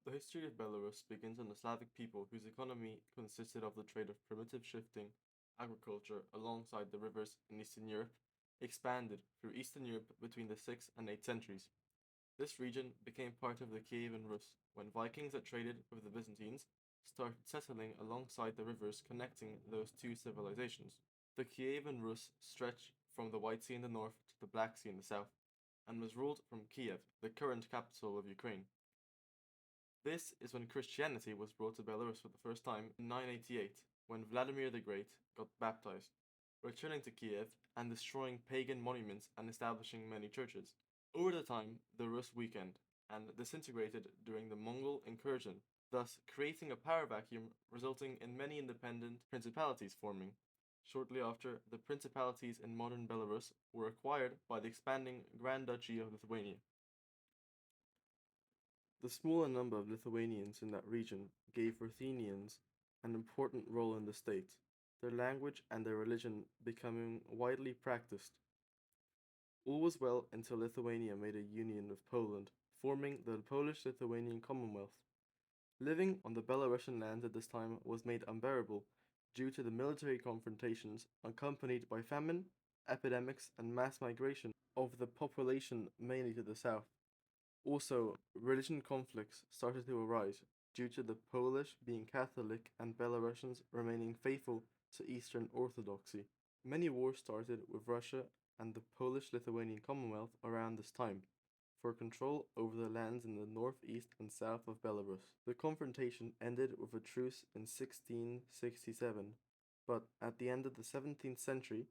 The history of Belarus begins on the Slavic people whose economy consisted of the trade of primitive shifting agriculture alongside the rivers in Eastern Europe, expanded through Eastern Europe between the 6th and 8th centuries. This region became part of the Kievan Rus when Vikings that traded with the Byzantines started settling alongside the rivers connecting those two civilizations. The Kievan Rus stretched from the White Sea in the north to the Black Sea in the south, and was ruled from Kiev, the current capital of Ukraine. This is when Christianity was brought to Belarus for the first time in 988, when Vladimir the Great got baptized, returning to Kiev and destroying pagan monuments and establishing many churches. Over the time, the Rus weakened and disintegrated during the Mongol incursion, thus creating a power vacuum resulting in many independent principalities forming. Shortly after, the principalities in modern Belarus were acquired by the expanding Grand Duchy of Lithuania. The smaller number of Lithuanians in that region gave Ruthenians an important role in the state, their language and their religion becoming widely practiced. All was well until Lithuania made a union with Poland, forming the Polish-Lithuanian Commonwealth. Living on the Belarusian land at this time was made unbearable due to the military confrontations accompanied by famine, epidemics, and mass migration of the population mainly to the south. Also, religion conflicts started to arise due to the Polish being Catholic and Belarusians remaining faithful to Eastern Orthodoxy. Many wars started with Russia and the Polish-Lithuanian Commonwealth around this time for control over the lands in the northeast and south of Belarus. The confrontation ended with a truce in 1667, but at the end of the 17th century,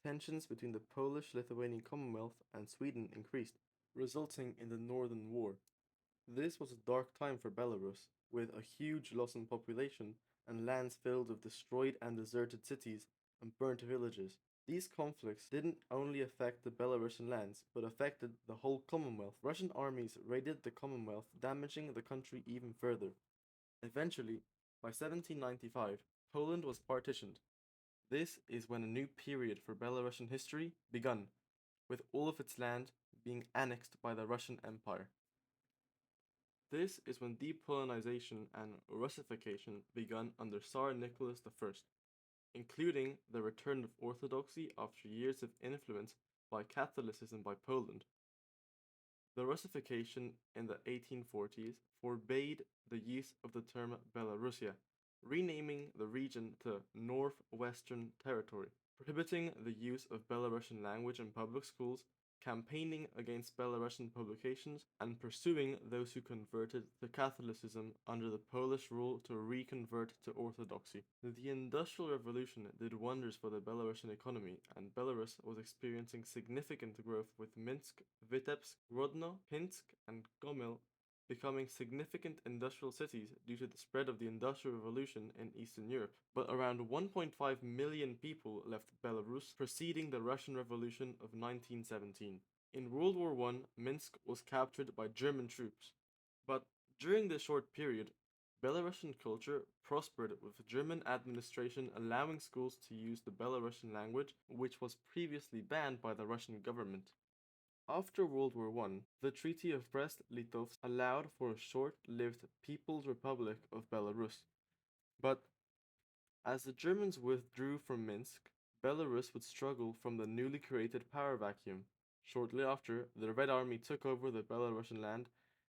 tensions between the Polish-Lithuanian Commonwealth and Sweden increased, resulting in the Northern War. This was a dark time for Belarus, with a huge loss in population and lands filled with destroyed and deserted cities and burnt villages. These conflicts didn't only affect the Belarusian lands, but affected the whole Commonwealth. Russian armies raided the Commonwealth, damaging the country even further. Eventually, by 1795, Poland was partitioned. This is when a new period for Belarusian history begun, with all of its land being annexed by the Russian Empire. This is when depolonization and Russification begun under Tsar Nicholas I, including the return of Orthodoxy after years of influence by Catholicism by Poland. The Russification in the 1840s forbade the use of the term Belarusia, renaming the region to Northwestern Territory, prohibiting the use of Belarusian language in public schools, campaigning against Belarusian publications, and pursuing those who converted to Catholicism under the Polish rule to reconvert to Orthodoxy. The Industrial Revolution did wonders for the Belarusian economy, and Belarus was experiencing significant growth with Minsk, Vitebsk, Grodno, Pinsk, and Gomel becoming significant industrial cities due to the spread of the Industrial Revolution in Eastern Europe. But around 1.5 million people left Belarus preceding the Russian Revolution of 1917. In World War I, Minsk was captured by German troops. But during this short period, Belarusian culture prospered with German administration allowing schools to use the Belarusian language, which was previously banned by the Russian government. After World War I, the Treaty of Brest-Litovsk allowed for a short-lived People's Republic of Belarus. But as the Germans withdrew from Minsk, Belarus would struggle from the newly created power vacuum. Shortly after, the Red Army took over the Belarusian land,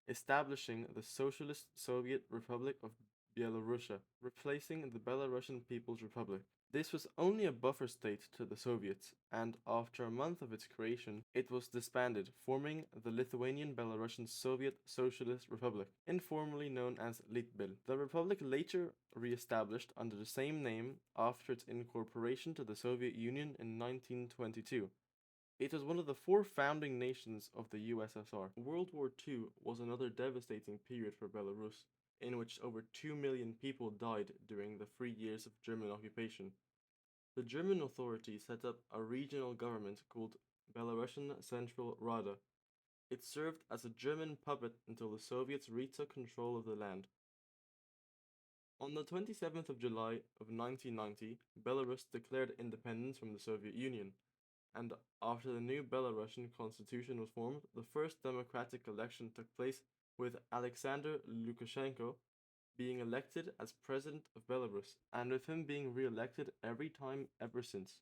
establishing the Socialist Soviet Republic of Belarusia, replacing the Belarusian People's Republic. This was only a buffer state to the Soviets, and after a month of its creation, it was disbanded, forming the Lithuanian Belarusian Soviet Socialist Republic, informally known as Litbil. The republic later re-established under the same name after its incorporation to the Soviet Union in 1922. It was one of the four founding nations of the USSR. World War II was another devastating period for Belarus, in which over 2 million people died during the 3 years of German occupation. The German authorities set up a regional government called Belarusian Central Rada. It served as a German puppet until the Soviets retook control of the land. On the 27th of July of 1990, Belarus declared independence from the Soviet Union, and after the new Belarusian constitution was formed, the first democratic election took place with Alexander Lukashenko being elected as president of Belarus, and with him being re elected every time ever since.